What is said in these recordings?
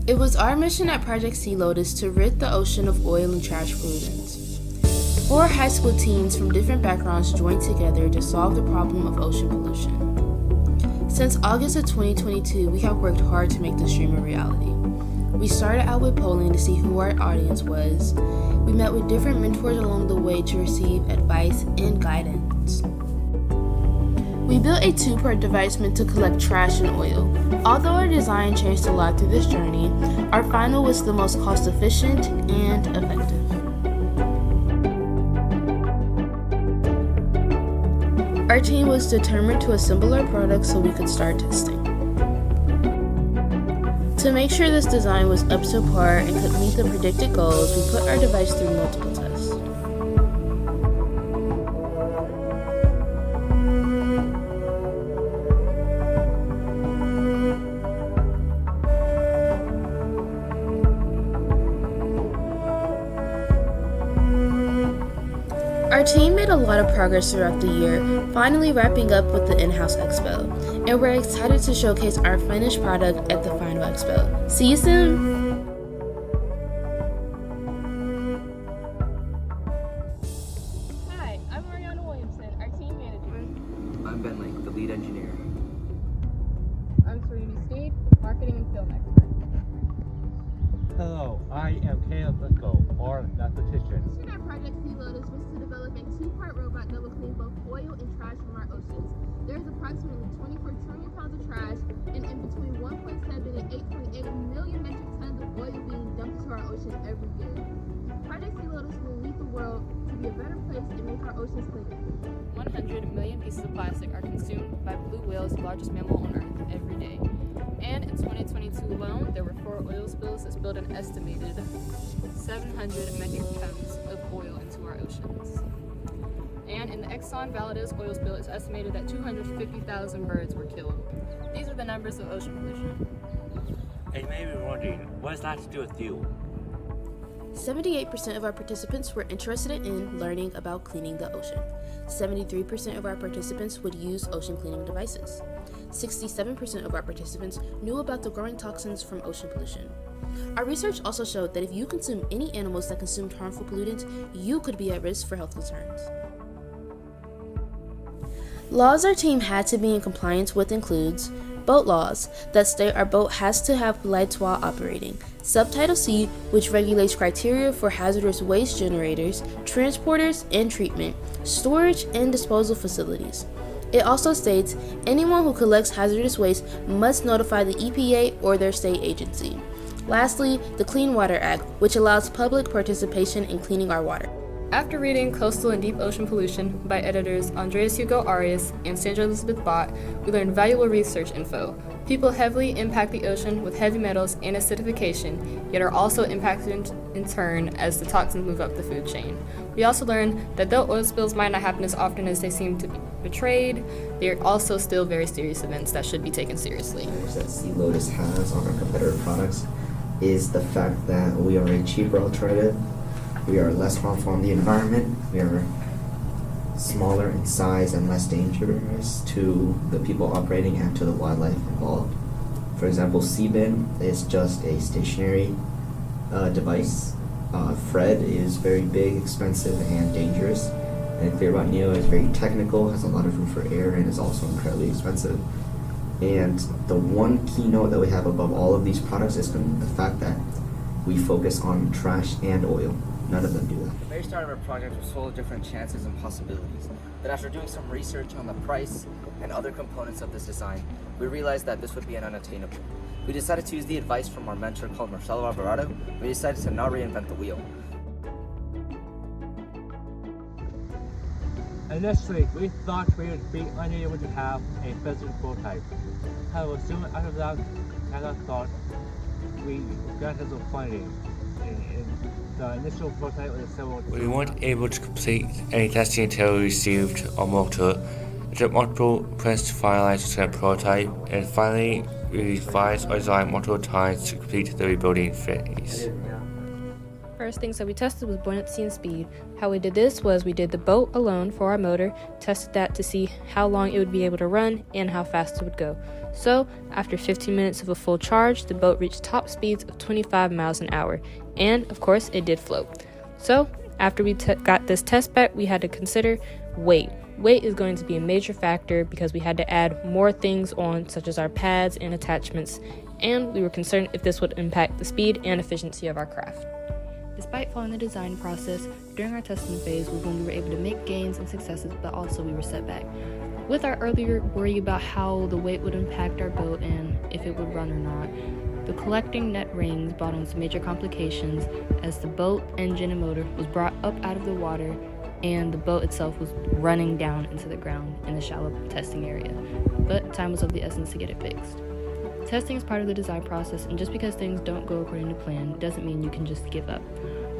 It was our mission at Project SeaLotus to rid the ocean of oil and trash pollutants. 4 high school teens from different backgrounds joined together to solve the problem of ocean pollution. Since August of 2022, we have worked hard to make this dream a reality. We started out with polling to see who our audience was. We met with different mentors along the way to receive advice and guidance. We built a 2-part device meant to collect trash and oil. Although our design changed a lot through this journey, our final was the most cost-efficient and effective. Our team was determined to assemble our product so we could start testing. To make sure this design was up to par and could meet the predicted goals, we put our device through multiple tests. Our team made a lot of progress throughout the year, finally wrapping up with the in-house expo, and we're excited to showcase our finished product at the final expo. See you soon! Hi, I'm Ariana Williamson, our team manager. I'm Ben Lake, the lead engineer. I'm Serenity Steve, marketing and film expert. Hello, I am Caleb Linko, or mathematician. The mission at Project SeaLotus was to develop a 2-part robot that will clean both oil and trash from our oceans. There is approximately 24 trillion pounds of trash and in between 1.7 and 8.8 million metric tons of oil being dumped into our oceans every year. Project SeaLotus will lead the world to be a better place and make our oceans cleaner. 100 million pieces of plastic are consumed by blue whales, the largest mammal on Earth, every day. And in 2022 alone, there were 4 oil spills that spilled an estimated 700 metric tons of oil into our oceans. And in the Exxon Valdez oil spill, it's estimated that 250,000 birds were killed. These are the numbers of ocean pollution. And you may be wondering, what does that have to do with you? 78% of our participants were interested in learning about cleaning the ocean. 73% of our participants would use ocean cleaning devices. 67% of our participants knew about the growing toxins from ocean pollution. Our research also showed that if you consume any animals that consumed harmful pollutants, you could be at risk for health concerns. Laws our team had to be in compliance with includes boat laws that state our boat has to have lights while operating, Subtitle C, which regulates criteria for hazardous waste generators, transporters, and treatment, storage, and disposal facilities. It also states anyone who collects hazardous waste must notify the EPA or their state agency. Lastly, the Clean Water Act, which allows public participation in cleaning our water. After reading Coastal and Deep Ocean Pollution by editors Andreas Hugo Arias and Sandra Elizabeth Bott, we learned valuable research info. People heavily impact the ocean with heavy metals and acidification, yet are also impacted in turn as the toxins move up the food chain. We also learned that though oil spills might not happen as often as they seem to be portrayed, they are also still very serious events that should be taken seriously. That SeaLotus has on our competitor products is the fact that we are a cheaper alternative. We are less harmful on the environment. We are smaller in size and less dangerous to the people operating and to the wildlife involved. For example, Seabin is just a stationary device. Fred is very big, expensive, and dangerous. And Clearbot Neo is very technical, has a lot of room for air, and is also incredibly expensive. And the one keynote that we have above all of these products is the fact that we focus on trash and oil. None of them do that. The very start of our project was full of different chances and possibilities. But after doing some research on the price and other components of this design, we realized that this would be an unattainable. We decided to use the advice from our mentor called Marcelo Alvarado. We decided to not reinvent the wheel. Initially, we thought we would be unable to have a physical prototype. However, soon after that, thought, we got disappointed. The initial prototype was several. We weren't able to complete any testing until we received our motor. It took multiple prints to finalize the prototype, and finally we revised our design multiple times to complete the rebuilding phase. First things that we tested was buoyancy and speed. How we did this was we did the boat alone for our motor, tested that to see how long it would be able to run and how fast it would go. So, after 15 minutes of a full charge, the boat reached top speeds of 25 miles an hour, and of course, it did float. So, after we got this test back, we had to consider weight. Weight is going to be a major factor because we had to add more things on, such as our pads and attachments, and we were concerned if this would impact the speed and efficiency of our craft. Despite following the design process, during our testing phase was when we were able to make gains and successes, but also we were set back. With our earlier worry about how the weight would impact our boat and if it would run or not, the collecting net rings brought on some major complications as the boat, engine, and motor was brought up out of the water and the boat itself was running down into the ground in the shallow testing area. But time was of the essence to get it fixed. Testing is part of the design process, and just because things don't go according to plan doesn't mean you can just give up.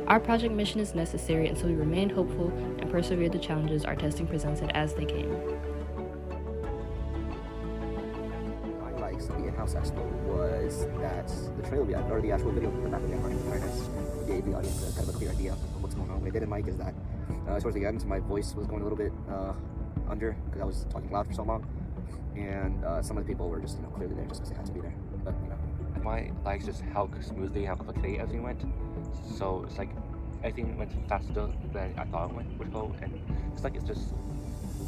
Our project mission is necessary, and so we remained hopeful and persevered the challenges our testing presented as they came. The in-house expo was that the trailer we had, or the actual video we put back in the harness gave the audience a kind of a clear idea of what's going on. What I didn't like is that towards the end, my voice was going a little bit under because I was talking loud for so long, and some of the people were just clearly there just because they had to be there. But My likes just how smoothly, how quickly everything went. So it's like everything went faster than I thought it would go, and it's just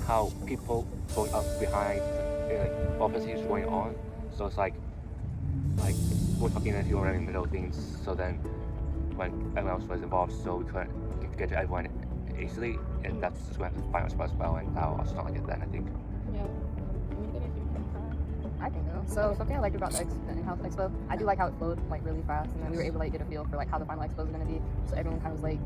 how people going up behind, like all things going on. So it's like we're talking and people running middle things. So then when everyone else was involved, so we couldn't get to everyone easily, and that's just going to find us as well. And now it's not like it then, I think. Yeah. I think so. So something I liked about the in-house expo, I do like how it flowed really fast, and then we were able to get a feel for how the final expo was going to be. So everyone kind of was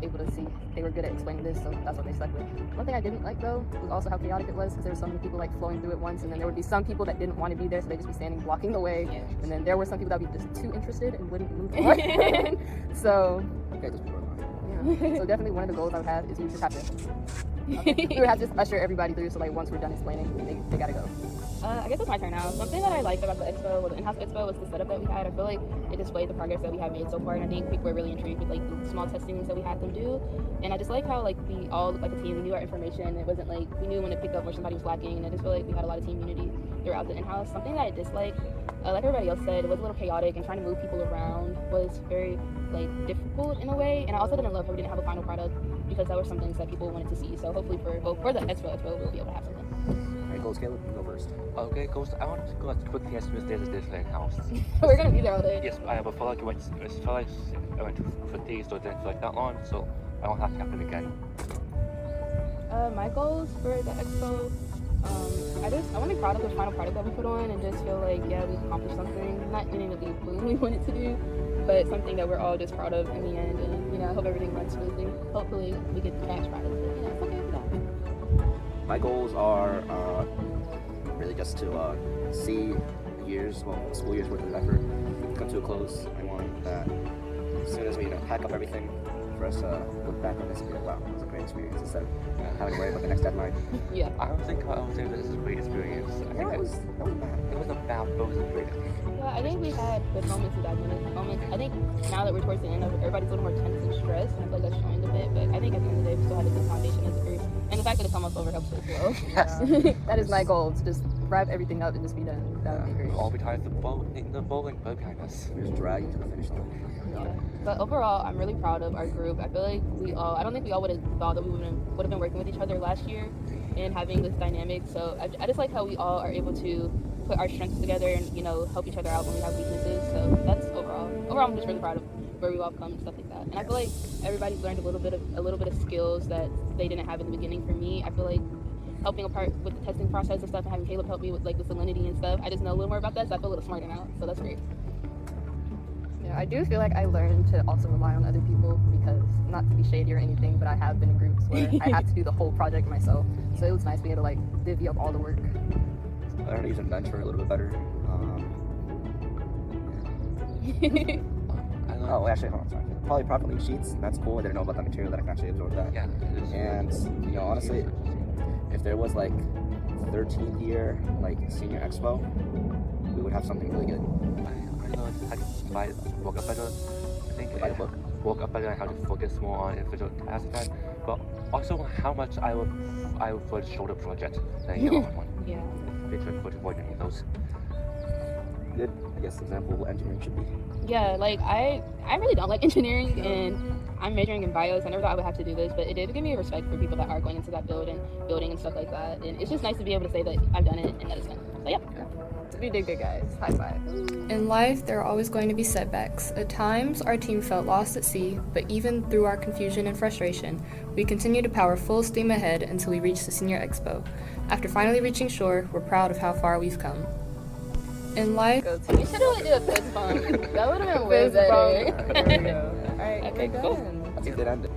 able to see they were good at explaining this, so that's what they stuck with. One thing I didn't like though was also how chaotic it was, because there were so many people flowing through at once, and then there would be some people that didn't want to be there, so they'd just be standing blocking the way, and then there were some people that would be just too interested and wouldn't move forward. So okay, those people are yeah. So definitely one of the goals I would have is we just have to we would have to just usher everybody through, so once we're done explaining, they gotta go. I guess it's my turn now. Something that I liked about the expo, well, the in-house expo, was the setup that we had. I feel like it displayed the progress that we have made so far, and I think people were really intrigued with the small testings that we had them do. And I just like how we all looked like a team. We knew our information. It wasn't we knew when to pick up where somebody was lacking, and I just feel like we had a lot of team unity throughout the in-house. Something that I disliked, like everybody else said, it was a little chaotic, and trying to move people around was very difficult in a way. And I also didn't love how we didn't have a final product, because that were some things that people wanted to see. So hopefully for the expo, we'll be able to have something. Alright, goals, Caleb, you go first. Okay, goes. I want to go as quickly as smoothly as this in-house. We're gonna be there all day. Yes, I felt like I went for days, so it didn't feel like that long, so I won't have to happen again. My goals for the expo, I want to be proud of the final product that we put on, and just feel like, yeah, we accomplished something. Not any of the boom we wanted to do, but something that we're all just proud of in the end. And I hope everything runs smoothly. Hopefully we get the cash prize. But it's okay with that. My goals are really just to see school year's worth of effort come to a close. I want that as soon as we pack up everything, for us to look back on this and be like, wow, it was a great experience, instead of having to worry about the next deadline. Yeah. I don't think I would say this is a great experience. I think That was bad. it wasn't bad, but it was a great experience. Yeah, I think we had good moments and bad moments. I think now that we're towards the end of it, everybody's a little more tense and stressed, and I feel like that's showing a bit. But I think at the end of the day, we still had a good foundation as a group, and the fact that it's almost over helps as well. Yes. That is my goal, to just wrap everything up and just be done. That would be great. All behind the bowling boat behind us. We just drag you to the finish line. Yeah. But overall, I'm really proud of our group. I feel like I don't think we all would have thought that we would have been working with each other last year and having this dynamic. So I just like how we all are able to put our strengths together and, help each other out when we have weaknesses. So that's overall. Overall, I'm just really proud of where we've all come and stuff like that. And I feel like everybody's learned a little bit of skills that they didn't have in the beginning. For me, I feel like helping apart with the testing process and stuff, and having Caleb help me with the salinity and stuff, I just know a little more about that, so I feel a little smarter now. So that's great. Yeah, I do feel like I learned to also rely on other people, because, not to be shady or anything, but I have been in groups where I have to do the whole project myself. So it was nice being able to divvy up all the work. I learned to use Inventor a little bit better. Oh, actually, hold on, sorry. Polypropylene sheets, that's cool. I didn't know about that material that I can actually absorb that. Yeah. And, honestly, if there was 13th year, Senior EXPO, we would have something really good. I know how to work up better. I think Write a book. Work up better and how to focus more on individual tasks, but also how much I would for the shoulder project than on one. Yeah. Which would avoid any of those. good, I guess, example of what engineering should be. Yeah, like I really don't like engineering, and I'm majoring in bios. I never thought I would have to do this, but it did give me a respect for people that are going into that building and stuff like that. And it's just nice to be able to say that I've done it and that it's done. So yeah. We did good, guys. High five. In life, there are always going to be setbacks. At times, our team felt lost at sea, but even through our confusion and frustration, we continued to power full steam ahead until we reached the Senior EXPO. After finally reaching shore, we're proud of how far we've come. In life, We should only do a fist bump. That would have been way better. There we go. All right. Okay, cool. I think that ended.